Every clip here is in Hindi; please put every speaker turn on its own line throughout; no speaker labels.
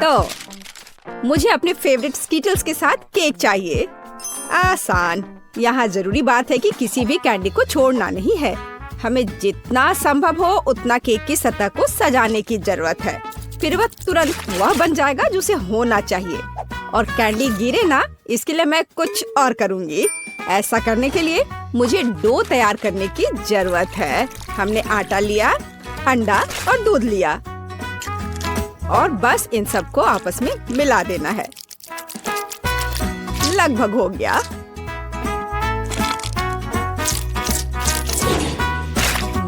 तो मुझे अपने फेवरेट स्कीटल्स के साथ केक चाहिए। आसान। यहाँ जरूरी बात है कि किसी भी कैंडी को छोड़ना नहीं है। हमें जितना संभव हो उतना केक की सतह को सजाने की जरूरत है। फिर वह तुरंत वह बन जाएगा जो उसे होना चाहिए। और कैंडी गिरे ना, इसके लिए मैं कुछ और करूँगी। ऐसा करने के लिए मुझे डो तैयार करने की जरूरत है। हमने आटा लिया, अंडा और दूध लिया और बस इन सबको आपस में मिला देना है। लगभग हो गया।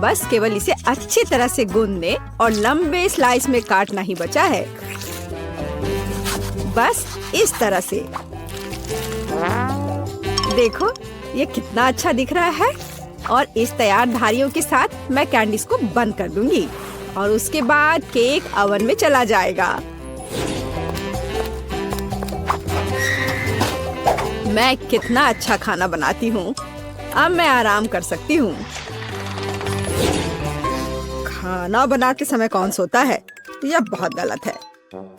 बस केवल इसे अच्छी तरह से गूंदने और लंबे स्लाइस में काटना ही बचा है। बस इस तरह से। देखो ये कितना अच्छा दिख रहा है। और इस तैयार धारियों के साथ मैं कैंडीज को बंद कर दूंगी और उसके बाद केक ओवन में चला जाएगा। मैं कितना अच्छा खाना बनाती हूँ। अब मैं आराम कर सकती हूँ। खाना बनाते समय कौन सोता है? यह बहुत गलत है।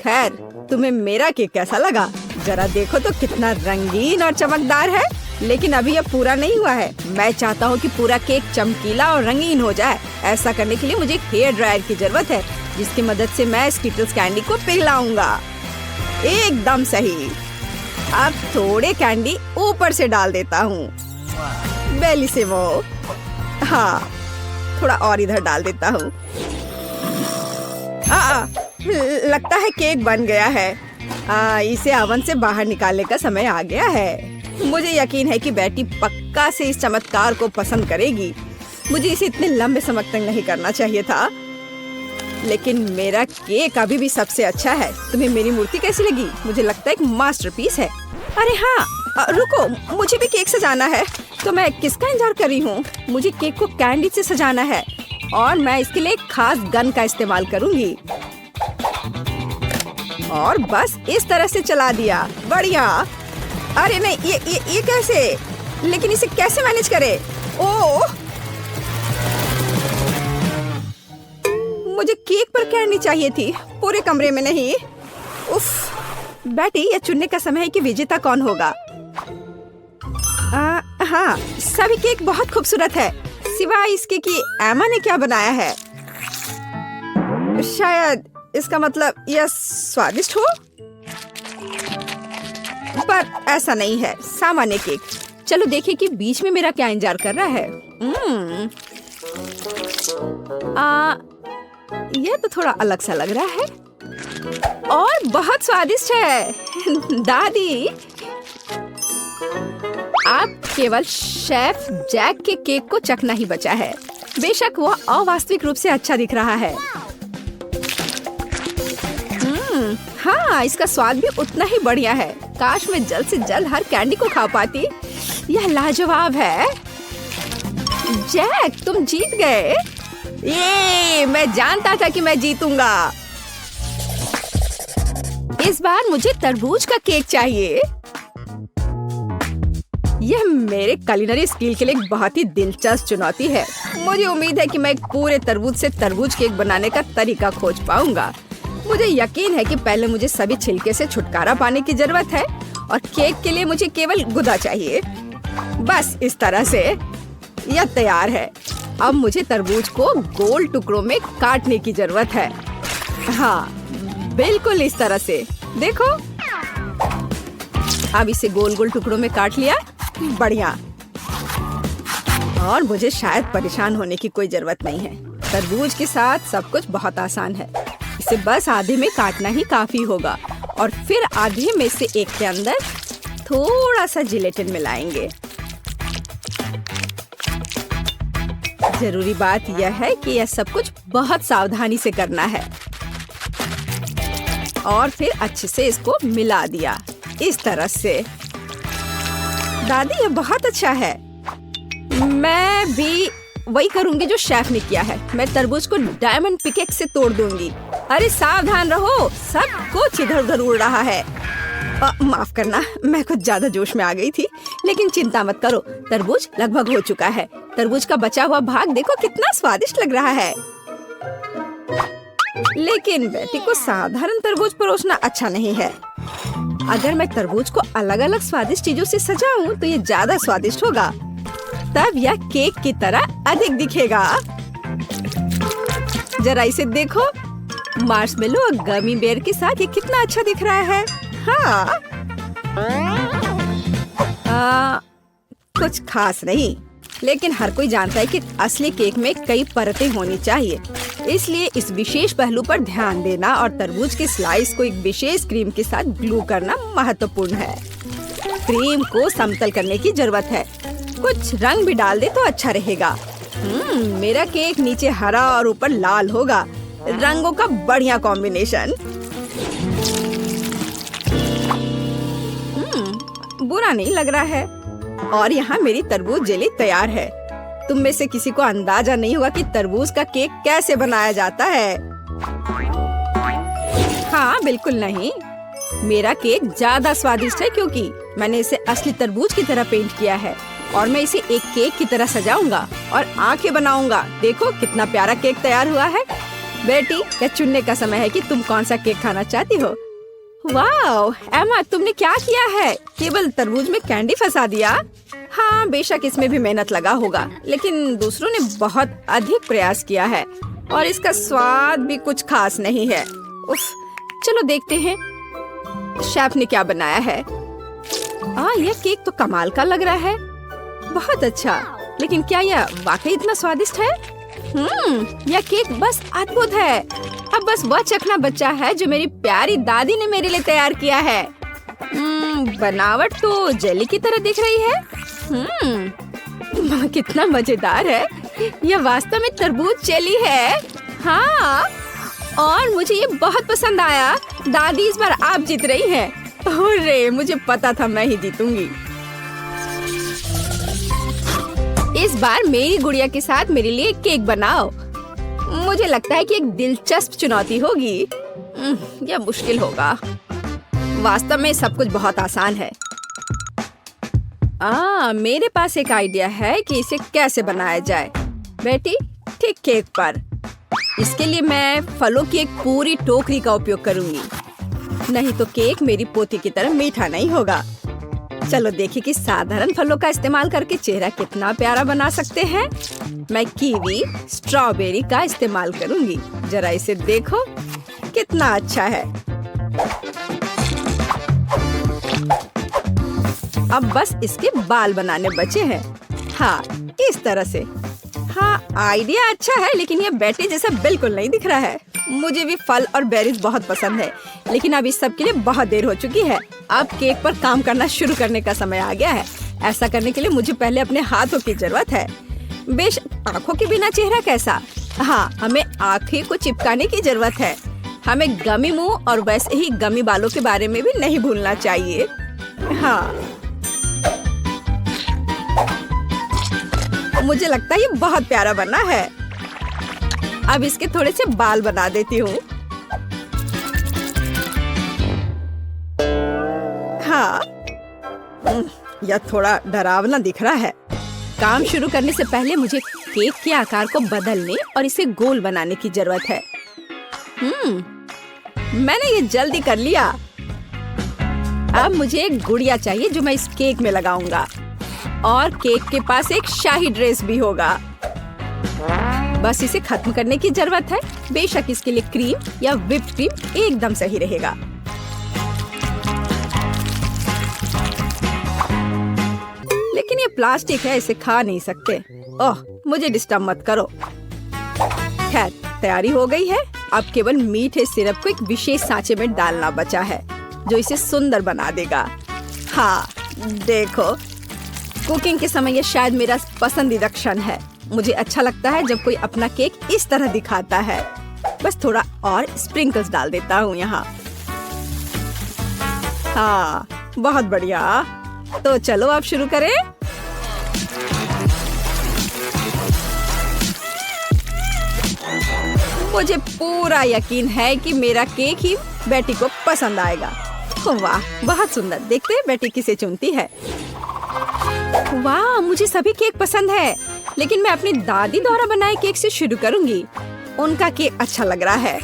खैर, तुम्हें मेरा केक कैसा लगा? जरा देखो तो कितना रंगीन और चमकदार है। लेकिन अभी यह पूरा नहीं हुआ है। मैं चाहता हूँ कि पूरा केक चमकीला और रंगीन हो जाए। ऐसा करने के लिए मुझे एक हेयर ड्रायर की जरूरत है, जिसकी मदद से मैं स्कीटल्स कैंडी को पिघलाऊंगा। एकदम सही। अब थोड़े कैंडी ऊपर से डाल देता हूँ। बेलिसिमो। हाँ, थोड़ा और इधर डाल देता हूँ। लगता है केक बन गया है। इसे ओवन से बाहर निकालने का समय आ गया है। मुझे यकीन है कि बेटी पक्का से इस चमत्कार को पसंद करेगी। मुझे इसे इतने लंबे समय तक नहीं करना चाहिए था, लेकिन मेरा केक अभी भी सबसे अच्छा है। तुम्हें मेरी मूर्ति कैसी लगी? मुझे लगता है एक मास्टरपीस है। अरे हाँ, रुको, मुझे भी केक सजाना है। तो मैं किसका इंतजार कर रही हूँ? मुझे केक को कैंडी से सजाना है और मैं इसके लिए एक खास गन का इस्तेमाल करूँगी। और बस इस तरह से चला दिया। बढ़िया। अरे नहीं, ये कैसे? लेकिन इसे कैसे मैनेज करे? ओह, मुझे केक पर कैंडी चाहिए थी, पूरे कमरे में नहीं। उफ, बेटी, यह चुनने का समय है कि विजेता कौन होगा। हाँ, सभी केक बहुत खूबसूरत है, सिवाय इसके कि एमा ने क्या बनाया है। शायद इसका मतलब यह स्वादिष्ट हो, पर ऐसा नहीं है। सामान्य केक। चलो देखें कि बीच में मेरा क्या इंतजार कर रहा है। यह तो थोड़ा अलग सा लग रहा है और बहुत स्वादिष्ट है। दादी, आप केवल शेफ जैक के केक को चखना ही बचा है। बेशक वह अवास्तविक रूप से अच्छा दिख रहा है। हाँ, इसका स्वाद भी उतना ही बढ़िया है। काश मैं जल्द से जल्द हर कैंडी को खा पाती। यह लाजवाब है। जैक, तुम जीत गए। ये मैं जानता था कि मैं जीतूंगा। इस बार मुझे तरबूज का केक चाहिए। यह मेरे कुलिनरी स्किल के लिए एक बहुत ही दिलचस्प चुनौती है। मुझे उम्मीद है कि मैं एक पूरे तरबूज से तरबूज केक बनाने का तरीका खोज पाऊंगा। मुझे यकीन है कि पहले मुझे सभी छिलके से छुटकारा पाने की जरूरत है और केक के लिए मुझे केवल गुदा चाहिए। बस इस तरह से यह तैयार है। अब मुझे तरबूज को गोल टुकड़ों में काटने की जरूरत है। हाँ, बिल्कुल इस तरह से। देखो, अब इसे गोल गोल टुकड़ों में काट लिया। बढ़िया। और मुझे शायद परेशान होने की कोई जरूरत नहीं है। तरबूज के साथ सब कुछ बहुत आसान है। इसे बस आधे में काटना ही काफी होगा और फिर आधे में से एक के अंदर थोड़ा सा जिलेटिन मिलाएंगे। जरूरी बात यह है कि यह सब कुछ बहुत सावधानी से करना है। और फिर अच्छे से इसको मिला दिया इस तरह से। दादी, ये बहुत अच्छा है। मैं भी वही करूंगी जो शेफ ने किया है। मैं तरबूज को डायमंड पिकेक्स से तोड़ दूंगी। अरे सावधान रहो, सब कुछ इधर उधर उड़ रहा है। माफ करना, मैं कुछ ज्यादा जोश में आ गई थी। लेकिन चिंता मत करो, तरबूज लगभग हो चुका है। तरबूज का बचा हुआ भाग देखो कितना स्वादिष्ट लग रहा है। लेकिन बेटी को साधारण तरबूज परोसना अच्छा नहीं है। अगर मैं तरबूज को अलग अलग स्वादिष्ट चीजों से सजाऊं तो ये ज्यादा स्वादिष्ट होगा। तब यह केक की तरह अधिक दिखेगा। जरा इसे देखो, मार्शमेलो और गमी बेयर के साथ ये कितना अच्छा दिख रहा है। हाँ, कुछ खास नहीं, लेकिन हर कोई जानता है कि असली केक में कई परतें होनी चाहिए। इसलिए इस विशेष पहलू पर ध्यान देना और तरबूज के स्लाइस को एक विशेष क्रीम के साथ ग्लू करना महत्वपूर्ण है। क्रीम को समतल करने की जरूरत है। कुछ रंग भी डाल दे तो अच्छा रहेगा। मेरा केक नीचे हरा और ऊपर लाल होगा। रंगों का बढ़िया कॉम्बिनेशन। बुरा नहीं लग रहा है। और यहाँ मेरी तरबूज जेली तैयार है। तुम में से किसी को अंदाजा नहीं होगा कि तरबूज का केक कैसे बनाया जाता है। हाँ, बिल्कुल नहीं। मेरा केक ज्यादा स्वादिष्ट है क्योंकि मैंने इसे असली तरबूज की तरह पेंट किया है और मैं इसे एक केक की तरह सजाऊंगा और आंखें बनाऊंगा। देखो कितना प्यारा केक तैयार हुआ है। बेटी, यह चुनने का समय है कि तुम कौन सा केक खाना चाहती हो। वाह एमा, तुमने क्या किया है? केवल तरबूज में कैंडी फंसा दिया। हाँ, बेशक इसमें भी मेहनत लगा होगा, लेकिन दूसरों ने बहुत अधिक प्रयास किया है और इसका स्वाद भी कुछ खास नहीं है। उफ, चलो देखते हैं शेफ ने क्या बनाया है। यह केक तो कमाल का लग रहा है। बहुत अच्छा, लेकिन क्या यह वाकई इतना स्वादिष्ट है? यह केक बस अद्भुत है। अब बस वह चखना बचा है जो मेरी प्यारी दादी ने मेरे लिए तैयार किया है। बनावट तो जेली की तरह दिख रही है। कितना मजेदार है। यह वास्तव में तरबूज जेली है। हाँ, और मुझे ये बहुत पसंद आया। दादी, इस बार आप जीत रही हैं। अरे, मुझे पता था मैं ही जीतूंगी। इस बार मेरी गुड़िया के साथ मेरे लिए केक बनाओ। मुझे लगता है कि एक दिलचस्प चुनौती होगी। यह मुश्किल होगा। वास्तव में सब कुछ बहुत आसान है। मेरे पास एक आइडिया है कि इसे कैसे बनाया जाए। बेटी, ठीक केक पर। इसके लिए मैं फलों की एक पूरी टोकरी का उपयोग करूंगी। नहीं तो केक मेरी पोती की तरह मीठा नहीं होगा। चलो देखिए कि साधारण फलों का इस्तेमाल करके चेहरा कितना प्यारा बना सकते हैं। मैं कीवी, स्ट्रॉबेरी का इस्तेमाल करूंगी। जरा इसे देखो, कितना अच्छा है। अब बस इसके बाल बनाने बचे हैं। हाँ, इस तरह से। हाँ, आइडिया अच्छा है, लेकिन यह बेटी जैसा बिल्कुल नहीं दिख रहा है। मुझे भी फल और बेरीज बहुत पसंद है, लेकिन अब इस सब के लिए बहुत देर हो चुकी है। अब केक पर काम करना शुरू करने का समय आ गया है। ऐसा करने के लिए मुझे पहले अपने हाथों की जरूरत है। बेशक आँखों के बिना चेहरा कैसा। हाँ, हमें आँखें को चिपकाने की जरूरत है। हमें गमी मुंह और वैसे ही गमी बालों के बारे में भी नहीं भूलना चाहिए। हाँ, मुझे लगता है ये बहुत प्यारा बना है। अब इसके थोड़े से बाल बना देती हूँ। हाँ, यह थोड़ा डरावना दिख रहा है। काम शुरू करने से पहले मुझे केक के आकार को बदलने और इसे गोल बनाने की जरूरत है। मैंने ये जल्दी कर लिया। अब मुझे एक गुड़िया चाहिए जो मैं इस केक में लगाऊंगा, और केक के पास एक शाही ड्रेस भी होगा। बस इसे खत्म करने की जरूरत है। बेशक इसके लिए क्रीम या व्हिप्ड क्रीम एकदम सही रहेगा। लेकिन ये प्लास्टिक है, इसे खा नहीं सकते। ओह, मुझे डिस्टर्ब मत करो। खैर, तैयारी हो गई है। अब केवल मीठे सिरप को एक विशेष सांचे में डालना बचा है, जो इसे सुंदर बना देगा। हाँ, देखो, कुकिंग के समय ये शायद मेरा पसंदीदा क्षण है। मुझे अच्छा लगता है जब कोई अपना केक इस तरह दिखाता है। बस थोड़ा और स्प्रिंकल्स डाल देता हूँ यहाँ। हाँ, बहुत बढ़िया। तो चलो अब शुरू करें। मुझे पूरा यकीन है कि मेरा केक ही बेटी को पसंद आएगा। वाह, बहुत सुंदर। देखते हैं बेटी किसे चुनती है। वाह, मुझे सभी केक पसंद है, लेकिन मैं अपनी दादी द्वारा बनाए केक से शुरू करूंगी। उनका केक अच्छा लग रहा है।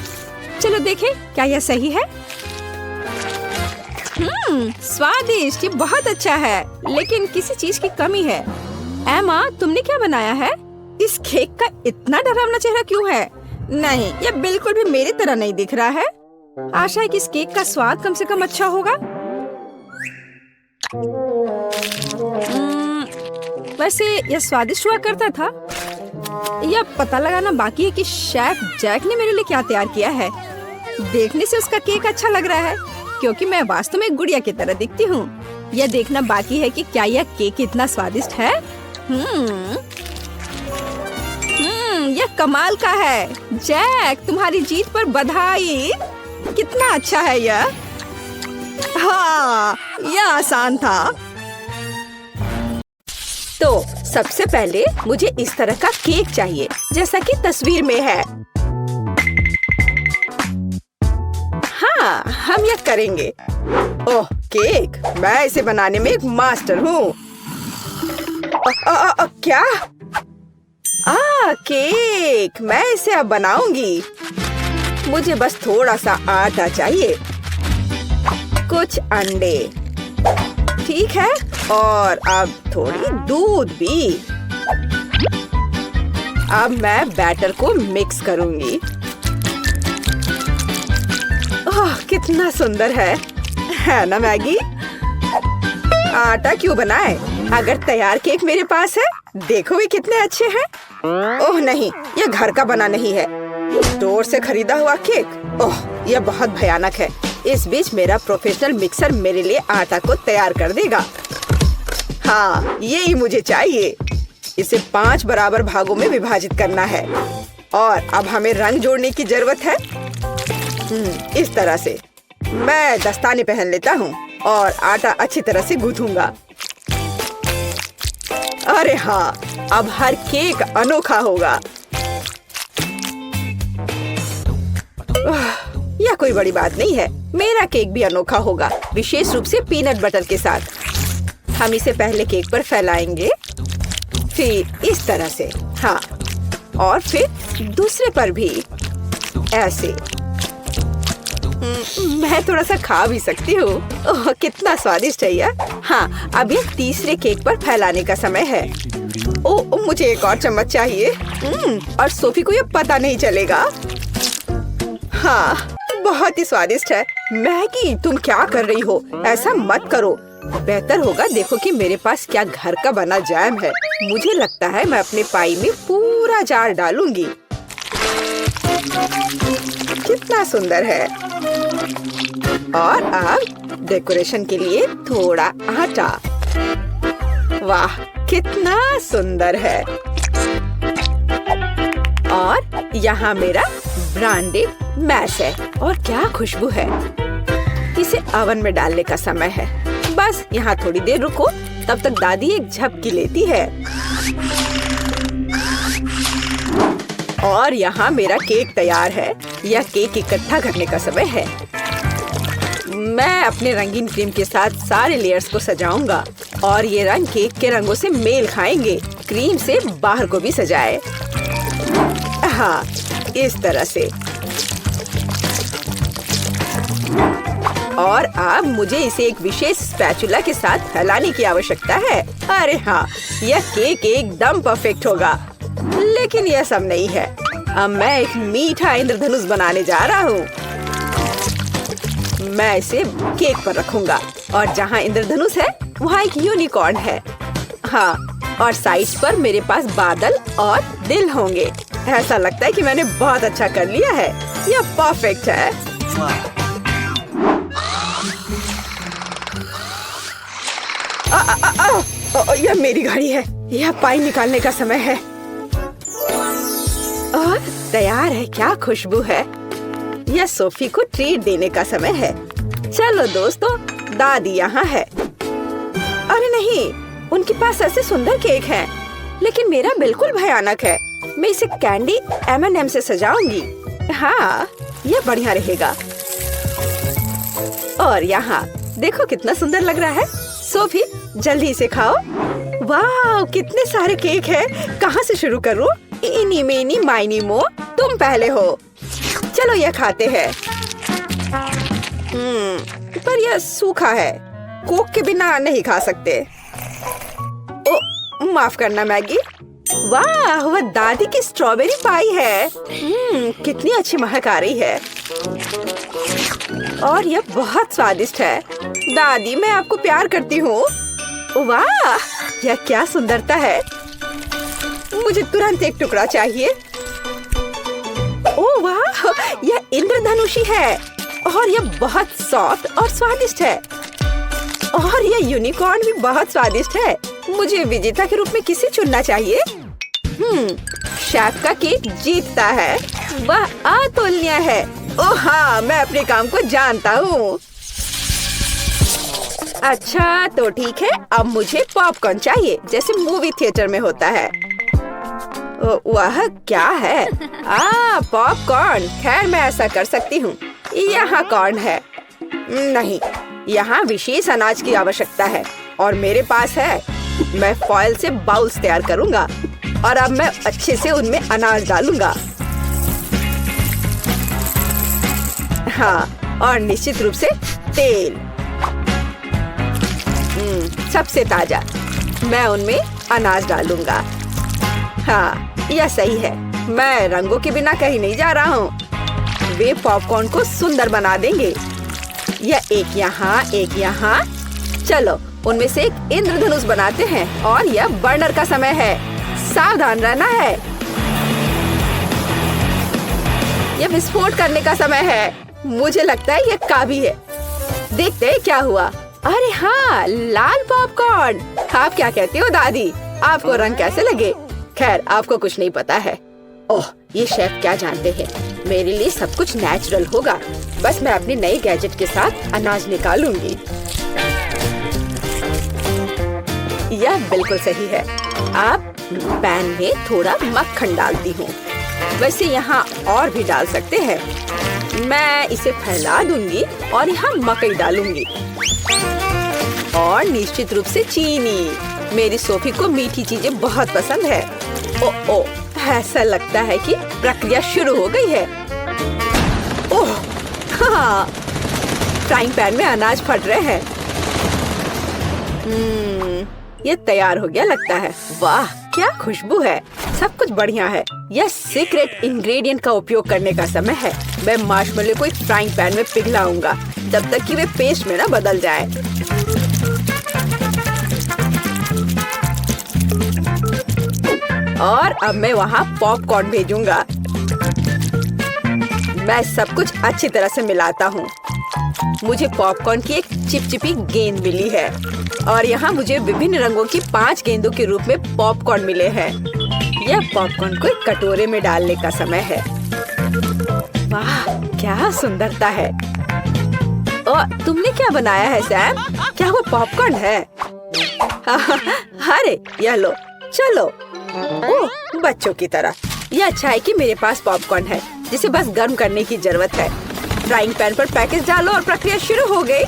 चलो देखें क्या यह सही है। स्वादिष्ट, ये बहुत अच्छा है, लेकिन किसी चीज की कमी है। एमा, तुमने क्या बनाया है? इस केक का इतना डरावना चेहरा क्यों है? नहीं, यह बिल्कुल भी मेरी तरह नहीं दिख रहा है। आशा है कि इस केक का स्वाद कम से कम अच्छा होगा। वैसे यह स्वादिष्ट हुआ करता था। यह पता लगाना बाकी है कि शेफ जैक ने मेरे लिए क्या तैयार किया है। देखने से उसका केक अच्छा लग रहा है, क्योंकि मैं वास्तव में एक गुड़िया की तरह दिखती हूँ। यह देखना बाकी है कि क्या यह केक इतना स्वादिष्ट है। यह कमाल का है। जैक, तुम्हारी जीत पर बधाई। कितना अच्छा है यह। हाँ, यह आसान था। तो सबसे पहले मुझे इस तरह का केक चाहिए, जैसा कि तस्वीर में है। हाँ, हम यह करेंगे। ओह, केक, मैं इसे बनाने में एक मास्टर हूँ। क्या? केक, मैं इसे अब बनाऊंगी। मुझे बस थोड़ा सा आटा चाहिए, कुछ अंडे, ठीक है, और अब थोड़ी दूध भी। अब मैं बैटर को मिक्स करूंगी। ओह, कितना सुंदर है ना मैगी? आटा क्यों बनाए, अगर तैयार केक मेरे पास है। देखो वे कितने अच्छे हैं। ओह नहीं, यह घर का बना नहीं है, स्टोर से खरीदा हुआ केक। ओह, यह बहुत भयानक है। इस बीच मेरा प्रोफेशनल मिक्सर मेरे लिए आटा को तैयार कर देगा। हाँ, यही मुझे चाहिए। इसे 5 बराबर भागों में विभाजित करना है, और अब हमें रंग जोड़ने की जरूरत है। इस तरह से मैं दस्ताने पहन लेता हूँ और आटा अच्छी तरह से गूंथूंगा। अरे हाँ, अब हर केक अनोखा होगा। यह कोई बड़ी बात नहीं है, मेरा केक भी अनोखा होगा, विशेष रूप से पीनट बटर के साथ। हम इसे पहले केक पर फैलाएंगे, फिर इस तरह से, हाँ, और फिर दूसरे पर भी ऐसे। मैं थोड़ा सा खा भी सकती हूँ। ओह, कितना स्वादिष्ट है यह। हाँ, अब ये तीसरे केक पर फैलाने का समय है। ओह, मुझे एक और चम्मच चाहिए। और सोफी को ये पता नहीं चलेगा। हाँ, बहुत ही स्वादिष्ट है। मैगी, तुम क्या कर रही हो? ऐसा मत करो। बेहतर होगा देखो कि मेरे पास क्या घर का बना जैम है। मुझे लगता है मैं अपने पाई में पूरा जार डालूंगी। कितना सुंदर है। और अब डेकोरेशन के लिए थोड़ा आटा। वाह, कितना सुंदर है। और यहाँ मेरा ब्रांडेड मैश है, और क्या खुशबू है। इसे ओवन में डालने का समय है। बस यहाँ थोड़ी देर रुको, तब तक दादी एक झपकी लेती है। और यहाँ मेरा केक तैयार है। यह केक इकट्ठा करने का समय है। मैं अपने रंगीन क्रीम के साथ सारे लेयर्स को सजाऊंगा, और ये रंग केक के रंगों से मेल खाएंगे। क्रीम से बाहर को भी सजाए। हाँ, इस तरह से। और अब मुझे इसे एक विशेष स्पैचुला के साथ फैलाने की आवश्यकता है। अरे हाँ, यह केक एकदम परफेक्ट होगा। लेकिन यह सब नहीं है। अब मैं एक मीठा इंद्रधनुष बनाने जा रहा हूँ। मैं इसे केक पर रखूंगा, और जहाँ इंद्रधनुष है वहाँ एक यूनिकॉर्न है। हाँ, और साइड्स पर मेरे पास बादल और दिल होंगे। ऐसा लगता है कि मैंने बहुत अच्छा कर लिया है। यह परफेक्ट है। यह मेरी घड़ी है। यह पाई निकालने का समय है। और तैयार है। क्या खुशबू है। यह सोफी को ट्रीट देने का समय है। चलो दोस्तों, दादी यहाँ है। अरे नहीं, उनके पास ऐसे सुंदर केक हैं, लेकिन मेरा बिल्कुल भयानक है। मैं इसे कैंडी M&M से सजाऊंगी। हाँ, यह बढ़िया रहेगा। और यहाँ देखो कितना सुंदर लग रहा है। सोफी, जल्दी इसे खाओ। वाह, कितने सारे केक हैं। कहाँ से शुरू करूँ? इनी मेनी माइनी मो, तुम पहले हो। चलो यह खाते हैं। पर यह सूखा है, कोक के बिना नहीं खा सकते। ओ, माफ करना मैगी। वाह, वह दादी की स्ट्रॉबेरी पाई है। कितनी अच्छी महक आ रही है और यह बहुत स्वादिष्ट है। दादी, मैं आपको प्यार करती हूँ। वाह, यह क्या सुंदरता है। मुझे तुरंत एक टुकड़ा चाहिए। ओह वाह, यह इंद्रधनुषी है और यह बहुत सॉफ्ट और स्वादिष्ट है। और यह यूनिकॉर्न भी बहुत स्वादिष्ट है। मुझे विजेता के रूप में किसे चुनना चाहिए? शेफ का केक जीतता है। वह अतुलनीय है। ओह हाँ, मैं अपने काम को जानता हूँ। अच्छा तो ठीक है, अब मुझे पॉपकॉर्न चाहिए जैसे मूवी थिएटर में होता है। वह क्या है? पॉपकॉर्न। खैर, मैं ऐसा कर सकती हूँ। यहाँ कॉर्न है। नहीं, यहाँ विशेष अनाज की आवश्यकता है और मेरे पास है। मैं फॉइल से बाउल्स तैयार करूँगा और अब मैं अच्छे से उनमें अनाज डालूंगा। हाँ, और निश्चित रूप से तेल। सबसे ताजा। मैं उनमें अनाज डालूंगा। हाँ, यह सही है। मैं रंगों के बिना कहीं नहीं जा रहा हूँ। वे पॉपकॉर्न को सुंदर बना देंगे। यह एक यहाँ, एक यहाँ। चलो, उनमें से एक इंद्रधनुष बनाते हैं और यह बर्नर का समय है। सावधान रहना है। यह विस्फोट करने का समय है। मुझे लगता है यह काफी है। देखते हैं क्या हुआ। अरे हाँ, लाल पॉपकॉर्न। आप क्या कहती हो दादी? आपको रंग कैसे लगे? खैर, आपको कुछ नहीं पता है। ओह, ये शेफ क्या जानते हैं। मेरे लिए सब कुछ नेचुरल होगा। बस मैं अपनी नई गैजेट के साथ अनाज निकालूंगी। यह बिल्कुल सही है। आप पैन में थोड़ा मक्खन डालती हूँ। वैसे यहाँ और भी डाल सकते हैं। मैं इसे फैला दूंगी और यहाँ मकई डालूंगी और निश्चित रूप से चीनी। मेरी सोफी को मीठी चीजें बहुत पसंद है। ओ, ऐसा लगता है कि प्रक्रिया शुरू हो गई है। ओह हाँ, फ्राइंग पैन में अनाज फट रहे हैं। ये तैयार हो गया लगता है। वाह, क्या खुशबू है। सब कुछ बढ़िया है। यह सीक्रेट इंग्रेडिएंट का उपयोग करने का समय है। मैं मार्शमेलो को एक फ्राइंग पैन में पिघलाऊंगा जब तक कि वे पेस्ट में ना बदल जाए। और अब मैं वहाँ पॉपकॉर्न भेजूंगा। मैं सब कुछ अच्छी तरह से मिलाता हूँ। मुझे पॉपकॉर्न की एक चिपचिपी गेंद मिली है और यहाँ मुझे विभिन्न रंगों की 5 गेंदों के रूप में पॉपकॉर्न मिले हैं। यह पॉपकॉर्न को एक कटोरे में डालने का समय है। वाह, क्या सुंदरता है। और तुमने क्या बनाया है सैम? क्या वो पॉपकॉर्न है? अरे यह लो, चलो। ओह, बच्चों की तरह। यह अच्छा है कि मेरे पास पॉपकॉर्न है जिसे बस गर्म करने की जरूरत है। फ्राइंग पैन पर पैकेज डालो और प्रक्रिया शुरू हो गई।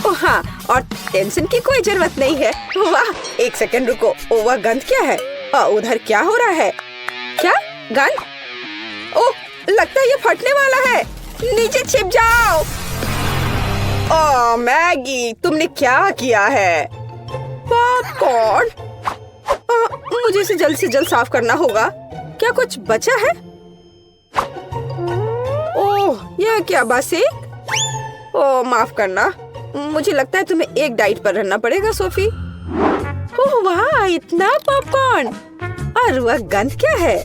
ओह हाँ, और टेंशन की कोई जरूरत नहीं है। वाह, एक सेकंड रुको। ओह, वह गंध क्या है? उधर क्या हो रहा है? क्या गंध? ओह, लगता है ये फटने वाला है। नीचे छिप जाओ। ओह मैगी, तुमने क्या किया है? पॉपकॉर्न। मुझे इसे जल्द से जल्द साफ करना होगा। क्या कुछ बचा है? ओह, यह क्या बस एक? ओह, माफ करना। मुझे लगता है तुम्हें एक डाइट पर रहना पड़ेगा सोफी। ओह वाह, इतना पॉपकॉर्न। और वह गंध क्या है?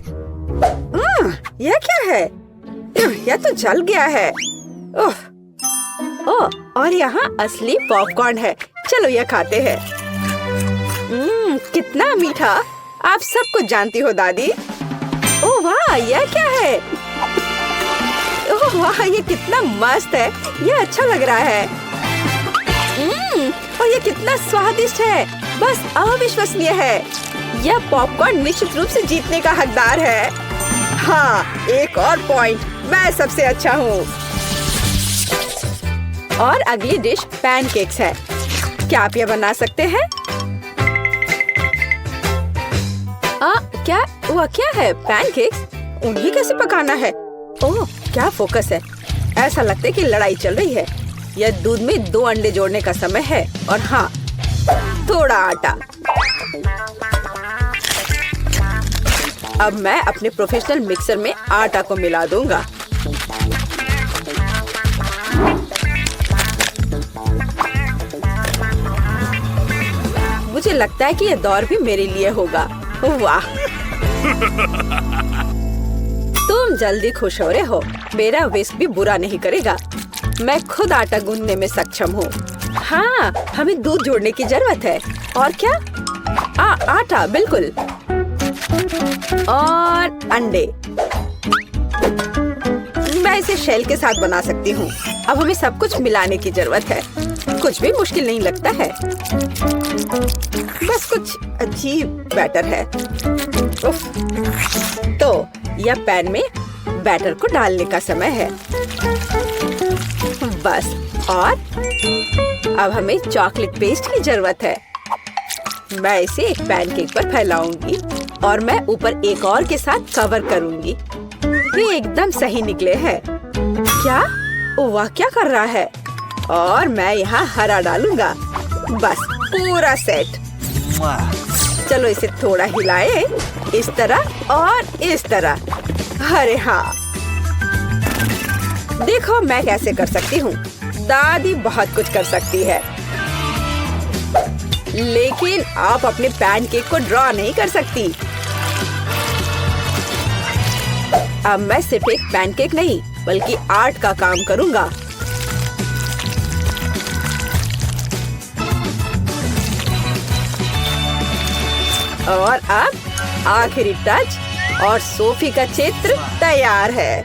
यह क्या है? यह तो जल गया है। ओह, और यहाँ असली पॉपकॉर्न है। चलो यह खाते हैं। कितना मीठा। आप सब कुछ जानती हो दादी। ओह वाह, यह क्या है? ओह वाह, ये कितना मस्त है। यह अच्छा लग रहा है। और ये कितना स्वादिष्ट है। बस अविश्वसनीय है। यह पॉपकॉर्न निश्चित रूप से जीतने का हकदार है। हाँ, एक और पॉइंट। मैं सबसे अच्छा हूँ। और अगली डिश पैनकेक्स है। क्या आप यह बना सकते हैं? क्या वह क्या है? पैनकेक्स? उन्हें कैसे पकाना है? ओह, क्या फोकस है, ऐसा लगता है कि लड़ाई चल रही है। यह दूध में 2 अंडे जोड़ने का समय है और हाँ, थोड़ा आटा। अब मैं अपने प्रोफेशनल मिक्सर में आटा को मिला दूंगा। मुझे लगता है कि यह दौर भी मेरे लिए होगा। वाह, तुम जल्दी खुश हो रहे हो। मेरा विस्क भी बुरा नहीं करेगा। मैं खुद आटा गूंदने में सक्षम हूँ। हाँ, हमें दूध जोड़ने की जरूरत है। और क्या? आटा, बिल्कुल। और अंडे। मैं इसे शेल के साथ बना सकती हूँ। अब हमें सब कुछ मिलाने की जरूरत है। कुछ भी मुश्किल नहीं लगता है, बस कुछ अजीब बैटर है। उफ। तो यह पैन में बैटर को डालने का समय है। बस, और अब हमें चॉकलेट पेस्ट की जरूरत है। मैं इसे एक पैनकेक पर फैलाऊंगी और मैं ऊपर एक और के साथ कवर करूंगी। ये एकदम सही निकले हैं। क्या? वाह, क्या कर रहा है? और मैं यहाँ हरा डालूंगा। बस, पूरा सेट। चलो इसे थोड़ा हिलाए, इस तरह और इस तरह। अरे हाँ, देखो मैं कैसे कर सकती हूँ। दादी बहुत कुछ कर सकती है, लेकिन आप अपने पैनकेक को ड्रॉ नहीं कर सकती। अब मैं सिर्फ एक पैनकेक नहीं, बल्कि आर्ट का काम करूँगा। और अब आखिरी टच, और सोफी का चित्र तैयार है।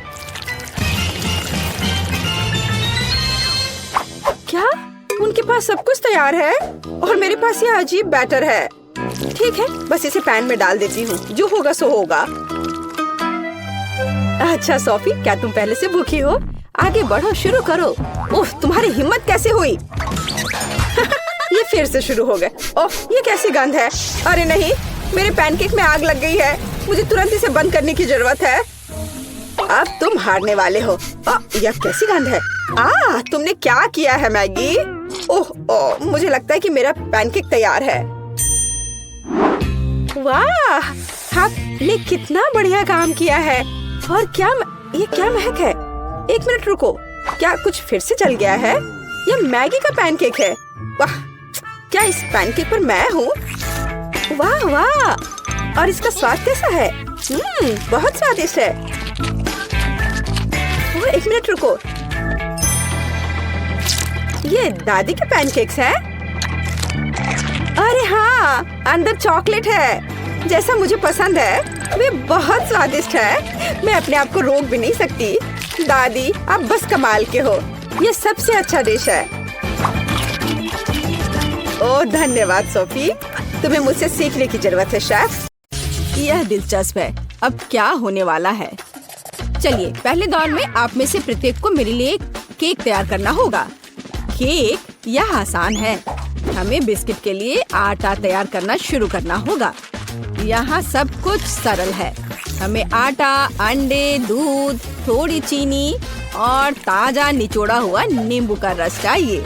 क्या? उनके पास सब कुछ तैयार है और मेरे पास यह अजीब बैटर है। ठीक है, बस इसे पैन में डाल देती हूँ। जो होगा सो होगा। अच्छा सोफी, क्या तुम पहले से भूखी हो? आगे बढ़ो, शुरू करो। ओह, तुम्हारी हिम्मत कैसे हुई? ये फिर से शुरू हो गए। ओह, ये कैसी गंध है? अरे नहीं, मेरे पैनकेक में आग लग गई है। मुझे तुरंत इसे बंद करने की जरूरत है। अब तुम हारने वाले हो। यह कैसी गंध है? तुमने क्या किया है मैगी? ओह, मुझे लगता है कि मेरा पैनकेक तैयार है। वाह, आपने कितना बढ़िया काम किया है। और क्या ये क्या महक है? एक मिनट रुको, क्या कुछ फिर से चल गया है? यह मैगी का पैनकेक है। वाह, क्या इस पैनकेक पर मैं हूँ? वाह वाह, और इसका स्वाद कैसा है? बहुत स्वादिष्ट है। एक मिनट रुको, ये दादी के पैनकेक्स हैं? अरे हाँ, अंदर चॉकलेट है, जैसा मुझे पसंद है। वे बहुत स्वादिष्ट है। मैं अपने आप को रोक भी नहीं सकती। दादी, आप बस कमाल के हो। ये सबसे अच्छा डिश है। ओह धन्यवाद सोफी, तुम्हें मुझसे सीखने की जरूरत है शेफ। यह दिलचस्प है। अब क्या होने वाला है? चलिए, पहले दौर में आप में से प्रत्येक को मेरे लिए केक तैयार करना होगा। केक यह आसान है। हमें बिस्किट के लिए आटा तैयार करना शुरू करना होगा। यहाँ सब कुछ सरल है। हमें आटा, अंडे, दूध, थोड़ी चीनी और ताजा निचोड़ा हुआ नींबू का रस चाहिए।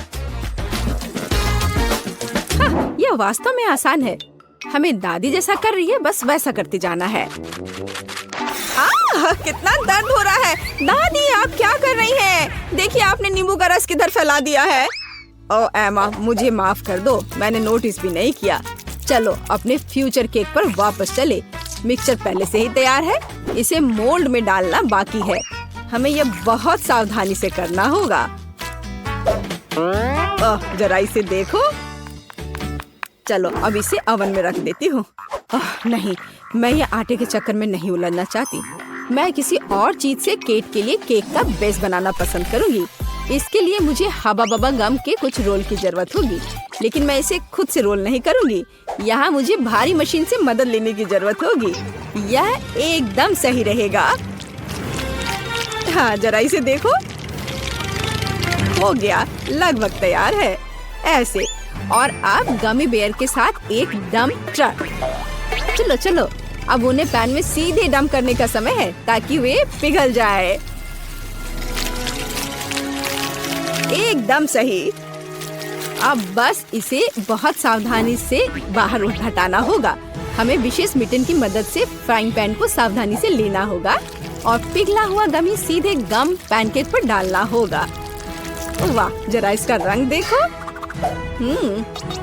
हाँ, यह वास्तव में आसान है। हमें दादी जैसा कर रही है, बस वैसा करते जाना है। कितना दर्द हो रहा है। दादी, आप क्या कर रही हैं? देखिए, आपने नींबू का रस किधर फैला दिया है। ओह एमा, मुझे माफ कर दो, मैंने नोटिस भी नहीं किया। चलो अपने फ्यूचर केक पर वापस चले। मिक्सचर पहले से ही तैयार है, इसे मोल्ड में डालना बाकी है। हमें यह बहुत सावधानी से करना होगा। जरा इसे देखो। चलो अब इसे ओवन में रख देती हूँ। नहीं, मैं ये आटे के चक्कर में नहीं उलझना चाहती। मैं किसी और चीज से केक के लिए केक का बेस बनाना पसंद करूँगी। इसके लिए मुझे हबा बबा गम के कुछ रोल की जरूरत होगी, लेकिन मैं इसे खुद से रोल नहीं करूँगी। यहाँ मुझे भारी मशीन से मदद लेने की जरूरत होगी। यह एकदम सही रहेगा। हाँ, जरा इसे देखो। हो गया, लगभग तैयार है। ऐसे, और अब गमी बेयर के साथ एक डंप ट्रक। चलो चलो, अब उन्हें पैन में सीधे डंप करने का समय है ताकि वे पिघल जाए। एकदम सही। अब बस इसे बहुत सावधानी से बाहर हटाना होगा। हमें विशेष मिटन की मदद से फ्राइंग पैन को सावधानी से लेना होगा और पिघला हुआ गमी सीधे गम पैनकेक पर डालना होगा। वाह, जरा इसका रंग देखो।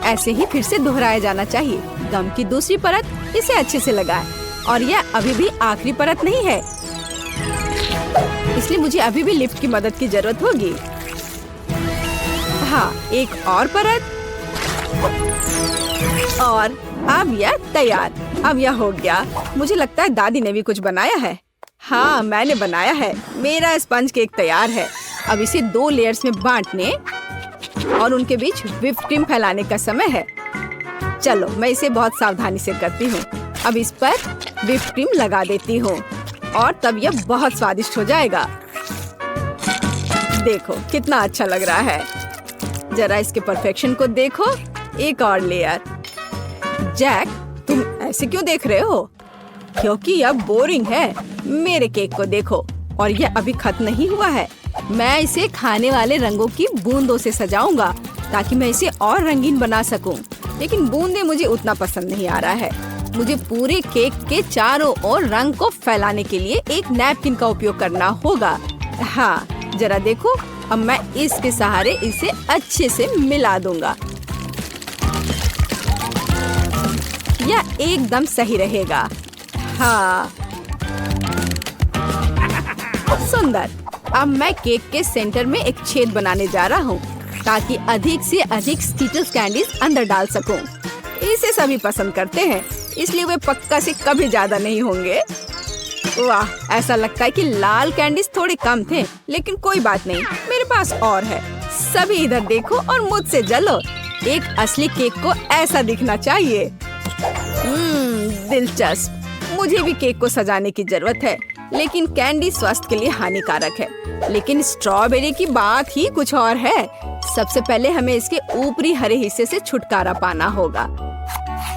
ऐसे ही फिर से दोहराया जाना चाहिए। गम की दूसरी परत इसे अच्छे से लगाएं। और यह अभी भी आखिरी परत नहीं है, इसलिए मुझे अभी भी लिफ्ट की मदद की जरूरत होगी। हाँ, एक और परत और अब यह तैयार। अब यह हो गया। मुझे लगता है दादी ने भी कुछ बनाया है। हाँ, मैंने बनाया है। मेरा स्पंज केक तैयार है। अब इसे 2 लेयर्स में बांटने और उनके बीच व्हिप्ड क्रीम फैलाने का समय है। चलो, मैं इसे बहुत सावधानी से करती हूँ। अब इस पर व्हिप्ड क्रीम लगा देती हूँ और तब यह बहुत स्वादिष्ट हो जाएगा। देखो कितना अच्छा लग रहा है। जरा इसके परफेक्शन को देखो। एक और लेयर। जैक, तुम ऐसे क्यों देख रहे हो? क्योंकि यह बोरिंग है। मेरे केक को देखो, और यह अभी खत्म नहीं हुआ है। मैं इसे खाने वाले रंगों की बूंदों से सजाऊंगा ताकि मैं इसे और रंगीन बना सकूं। लेकिन बूंदे मुझे उतना पसंद नहीं आ रहा है। मुझे पूरे केक के चारों ओर रंग को फैलाने के लिए एक नैपकिन का उपयोग करना होगा। हाँ, जरा देखो। अब मैं इसके सहारे इसे अच्छे से मिला दूंगा। यह एकदम सही रहेगा। हाँ, सुंदर। अब मैं केक के सेंटर में एक छेद बनाने जा रहा हूँ ताकि अधिक से अधिक स्कीटल्स कैंडीज अंदर डाल सकूं। इसे सभी पसंद करते हैं, इसलिए वे पक्का से कभी ज्यादा नहीं होंगे। वाह, ऐसा लगता है कि लाल कैंडीज थोड़े कम थे, लेकिन कोई बात नहीं, मेरे पास और है। सभी इधर देखो और मुझसे जलो। एक असली केक को ऐसा दिखना चाहिए। दिलचस्प। मुझे भी केक को सजाने की जरूरत है, लेकिन कैंडी स्वास्थ्य के लिए हानिकारक है। लेकिन स्ट्रॉबेरी की बात ही कुछ और है। सबसे पहले हमें इसके ऊपरी हरे हिस्से से छुटकारा पाना होगा।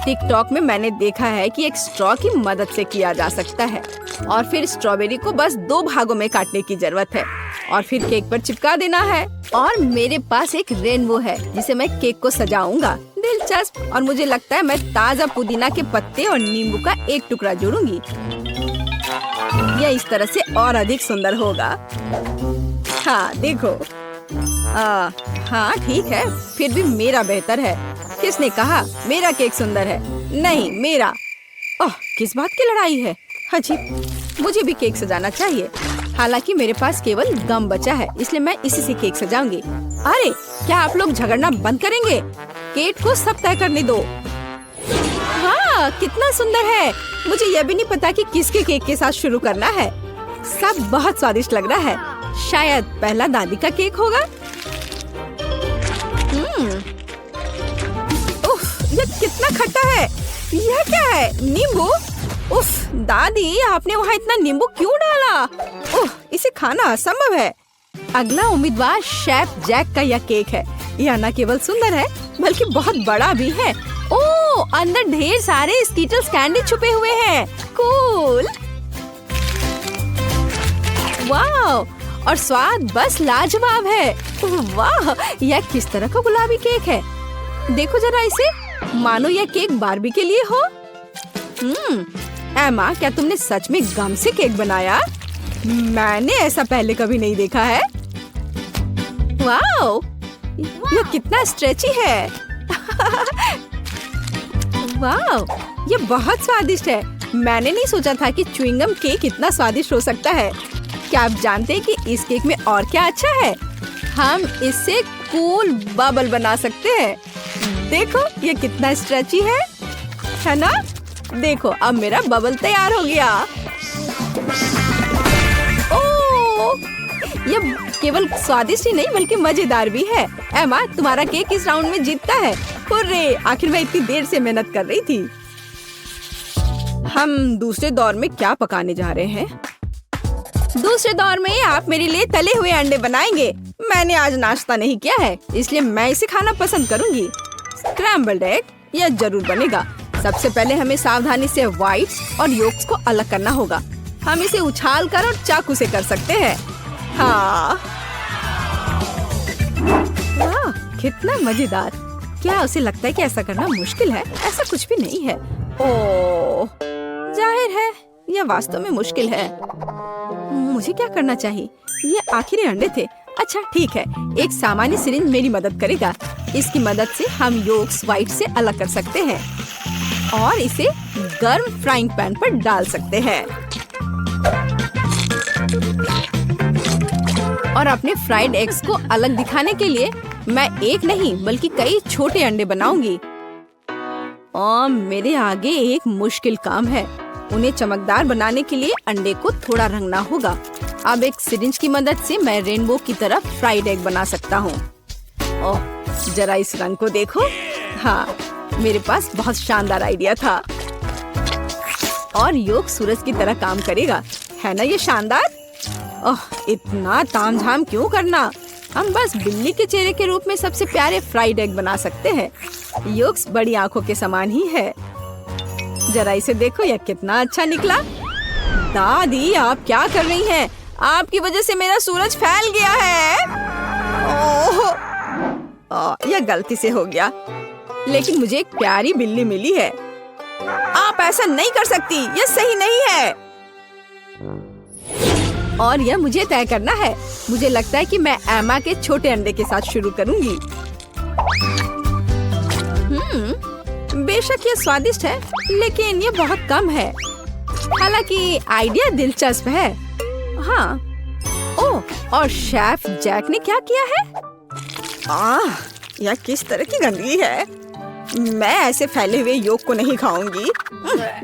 टिकटॉक में मैंने देखा है कि एक स्ट्रॉ की मदद से किया जा सकता है और फिर स्ट्रॉबेरी को बस 2 भागों में काटने की जरूरत है और फिर केक पर चिपका देना है। और मेरे पास एक रेनबो है जिसे मैं केक को सजाऊंगा। दिलचस्प। और मुझे लगता है मैं ताजा पुदीना के पत्ते और नींबू का एक टुकड़ा जोड़ूंगी। यह इस तरह से और अधिक सुंदर होगा। हाँ, देखो। हाँ, ठीक है। फिर भी मेरा बेहतर है। किसने कहा मेरा केक सुंदर है? नहीं, मेरा। ओह, किस बात की लड़ाई है? अजीब। मुझे भी केक सजाना चाहिए। हालांकि मेरे पास केवल गम बचा है, इसलिए मैं इसी से केक सजाऊंगी। अरे, क्या आप लोग झगड़ना बंद करेंगे? केक को सब तय करने दो। हाँ, कितना सुंदर है। मुझे यह भी नहीं पता कि किसके केक के साथ शुरू करना है। सब बहुत स्वादिष्ट लग रहा है। शायद पहला दादी का केक होगा। उफ, यह कितना खट्टा है। यह क्या है? नींबू? उफ, दादी, आपने वहाँ इतना नींबू क्यों डाला? उफ, इसे खाना असंभव है। अगला उम्मीदवार शेफ जैक का यह केक है। यह न केवल सुंदर है बल्कि बहुत बड़ा भी है। ओह, अंदर ढेर सारे स्कीटल्स कैंडी छुपे हुए हैं। कूल। वाह, और स्वाद बस लाजवाब है। वाह, यह किस तरह का गुलाबी केक है। देखो जरा इसे, मानो यह केक बार्बी के लिए हो। एमा, क्या तुमने सच में गम से केक बनाया? मैंने ऐसा पहले कभी नहीं देखा है। वाह, यह कितना स्ट्रेची है। वाह, यह बहुत स्वादिष्ट है। मैंने नहीं सोचा था कि च्युइंगम केक इतना स्वादिष्ट हो सकता है। क्या आप जानते हैं कि इस केक में और क्या अच्छा है? हम इससे कूल बबल बना सकते हैं। देखो, ये कितना स्ट्रेची है ना? देखो, अब मेरा बबल तैयार हो गया। ओह, ये केवल स्वादिष्ट ही नहीं बल्कि मजेदार भी है। एमा, तुम्हारा केक इस राउंड में जीतता है। हुर्रे, आखिर मैं इतनी देर से मेहनत कर रही थी। हम दूसरे दौर में क्या पकाने जा रहे हैं? दूसरे दौर में आप मेरे लिए तले हुए अंडे बनाएंगे। मैंने आज नाश्ता नहीं किया है, इसलिए मैं इसे खाना पसंद करूंगी। स्क्रैम्बल्ड एग, यह जरूर बनेगा। सबसे पहले हमें सावधानी से व्हाइट्स और योक्स को अलग करना होगा। हम इसे उछाल कर और चाकू से कर सकते हैं। हाँ, कितना मजेदार। क्या उसे लगता है कि ऐसा करना मुश्किल है? ऐसा कुछ भी नहीं है। ओह, जाहिर है यह वास्तव में मुश्किल है। मुझे क्या करना चाहिए? ये आखिरी अंडे थे। अच्छा ठीक है, एक सामान्य सिरिंज मेरी मदद करेगा। इसकी मदद से हम योक्स व्हाइट से अलग कर सकते हैं और इसे गर्म फ्राइंग पैन पर डाल सकते हैं और अपने फ्राइड एग्स को अलग दिखाने के लिए मैं एक नहीं बल्कि कई छोटे अंडे बनाऊंगी। और मेरे आगे एक मुश्किल काम है। उन्हें चमकदार बनाने के लिए अंडे को थोड़ा रंगना होगा। अब एक सिरिंज की मदद से मैं रेनबो की तरह फ्राइड एग बना सकता हूँ। ओह, जरा इस रंग को देखो। हाँ, मेरे पास बहुत शानदार आइडिया था। और योग सूरज की तरह काम करेगा, है ना ये शानदार? ओह, इतना तामझाम क्यों करना? हम बस बिल्ली के चेहरे के रूप में सबसे प्यारे फ्राइड एग बना सकते हैं। योक्स बड़ी आंखों के समान ही है। जरा इसे देखो, यह कितना अच्छा निकला। दादी, आप क्या कर रही हैं? आपकी वजह से मेरा सूरज फैल गया है। ओह, यह गलती से हो गया, लेकिन मुझे एक प्यारी बिल्ली मिली है। आप ऐसा नहीं कर सकती, यह सही नहीं है। और यह मुझे तय करना है। मुझे लगता है कि मैं एमा के छोटे अंडे के साथ शुरू करूंगी। बेशक यह स्वादिष्ट है, लेकिन यह बहुत कम है। हालांकि आइडिया दिलचस्प है। हाँ। ओह, और शेफ जैक ने क्या किया है? यह किस तरह की गंदगी है। मैं ऐसे फैले हुए योग को नहीं खाऊंगी।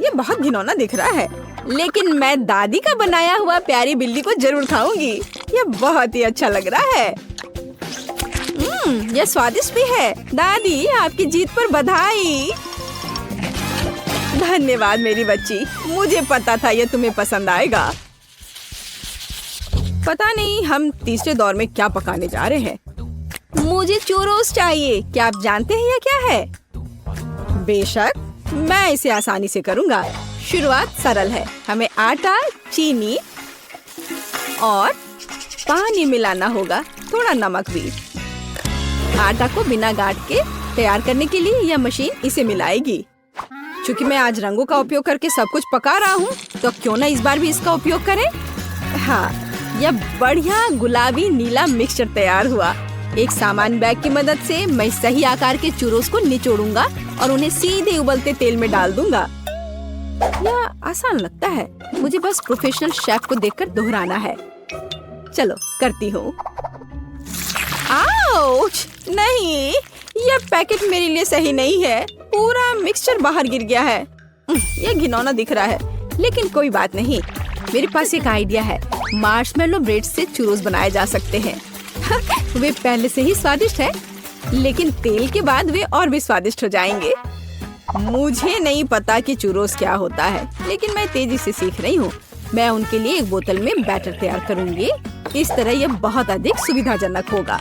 ये बहुत घिनौना दिख रहा है, लेकिन मैं दादी का बनाया हुआ प्यारी बिल्ली को जरूर खाऊंगी। यह बहुत ही अच्छा लग रहा है। यह स्वादिष्ट भी है। दादी, आपकी जीत पर बधाई। धन्यवाद मेरी बच्ची, मुझे पता था यह तुम्हें पसंद आएगा। पता नहीं हम तीसरे दौर में क्या पकाने जा रहे हैं। मुझे चूरोस चाहिए। क्या आप जानते हैं यह क्या है? बेशक, मैं इसे आसानी से करूंगा। शुरुआत सरल है। हमें आटा, चीनी और पानी मिलाना होगा, थोड़ा नमक भी। आटा को बिना गांठ के तैयार करने के लिए यह मशीन इसे मिलाएगी। चूंकि मैं आज रंगों का उपयोग करके सब कुछ पका रहा हूँ, तो क्यों ना इस बार भी इसका उपयोग करें। हाँ, यह बढ़िया गुलाबी नीला मिक्सचर तैयार हुआ। एक सामान्य बैग की मदद से मैं सही आकार के चूरोस को निचोड़ूंगा और उन्हें सीधे उबलते तेल में डाल दूंगा। यह आसान लगता है। मुझे बस प्रोफेशनल शेफ को देखकर दोहराना है। चलो करती हूँ। आउच! नहीं, यह पैकेट मेरे लिए सही नहीं है। पूरा मिक्सचर बाहर गिर गया है। यह घिनौना दिख रहा है, लेकिन कोई बात नहीं। मेरे पास एक आइडिया है। मार्शमेलो ब्रेड से चूरोस बनाए जा सकते हैं। वे पहले से ही स्वादिष्ट है, लेकिन तेल के बाद वे और भी स्वादिष्ट हो जाएंगे। मुझे नहीं पता कि चूरोस क्या होता है, लेकिन मैं तेजी से सीख रही हूँ। मैं उनके लिए एक बोतल में बैटर तैयार करूँगी। इस तरह यह बहुत अधिक सुविधाजनक होगा।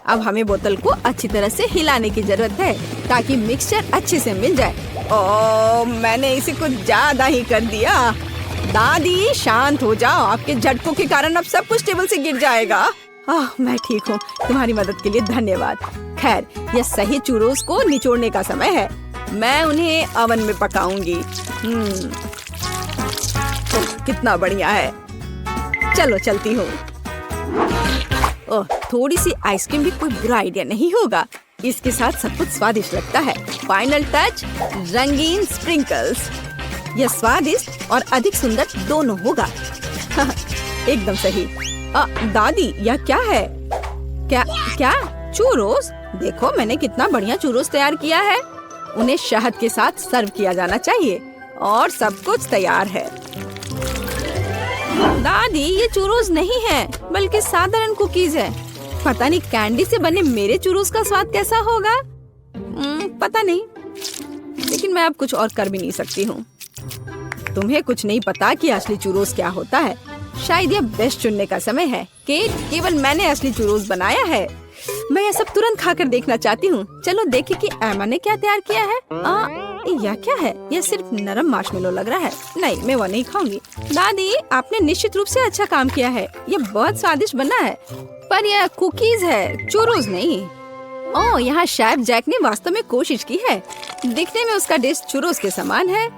अब हमें बोतल को अच्छी तरह से हिलाने की जरूरत है ताकि मिक्सचर अच्छे से मिल जाए। ओह, मैंने इसे कुछ ज्यादा ही कर दिया। दादी, शांत हो जाओ। आपके झटकों के कारण अब सब कुछ टेबल से गिर जाएगा। मैं ठीक हूँ। तुम्हारी मदद के लिए धन्यवाद। खैर, यह सही चूरोस को निचोड़ने का समय है। मैं उन्हें ओवन में पकाऊंगी। कितना बढ़िया है। चलो चलती हूँ। ओह, थोड़ी सी आइसक्रीम भी कोई बुरा आइडिया नहीं होगा। इसके साथ सब कुछ स्वादिष्ट लगता है। फाइनल टच, रंगीन स्प्रिंकल्स। यह स्वादिष्ट और अधिक सुंदर दोनों होगा। एकदम सही। दादी, यह क्या है? क्या चूरोस? देखो, मैंने कितना बढ़िया चूरोस तैयार किया है। उन्हें शहद के साथ सर्व किया जाना चाहिए और सब कुछ तैयार है। दादी, ये चूरोस नहीं है, बल्कि साधारण कुकीज है। पता नहीं कैंडी से बने मेरे चूरोस का स्वाद कैसा होगा। पता नहीं, लेकिन मैं अब कुछ और कर भी नहीं सकती हूँ। तुम्हें कुछ नहीं पता कि असली चूरोस क्या होता है। शायद यह बेस्ट चुनने का समय है। केवल मैंने असली चूरोस बनाया है। मैं यह सब तुरंत खाकर देखना चाहती हूँ। चलो देखें कि एमा ने क्या तैयार किया है। यह क्या है? यह सिर्फ नरम मार्शमेलो लग रहा है। नहीं, मैं वो नहीं खाऊंगी। दादी, आपने निश्चित रूप से अच्छा काम किया है। यह बहुत स्वादिष्ट बना है, पर यह कुकीज है, चूरोस नहीं। ओह, यहाँ शेफ जैक ने वास्तव में कोशिश की है। दिखने में उसका डिश चुरोस के समान है।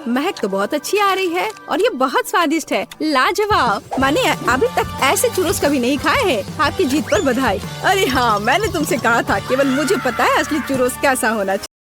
महक तो बहुत अच्छी आ रही है और ये बहुत स्वादिष्ट है। लाजवाब। मैंने अभी तक ऐसे चुरोस कभी नहीं खाए हैं। आपकी जीत पर बधाई। अरे हाँ, मैंने तुमसे कहा था, केवल मुझे पता है असली चुरोस कैसा होना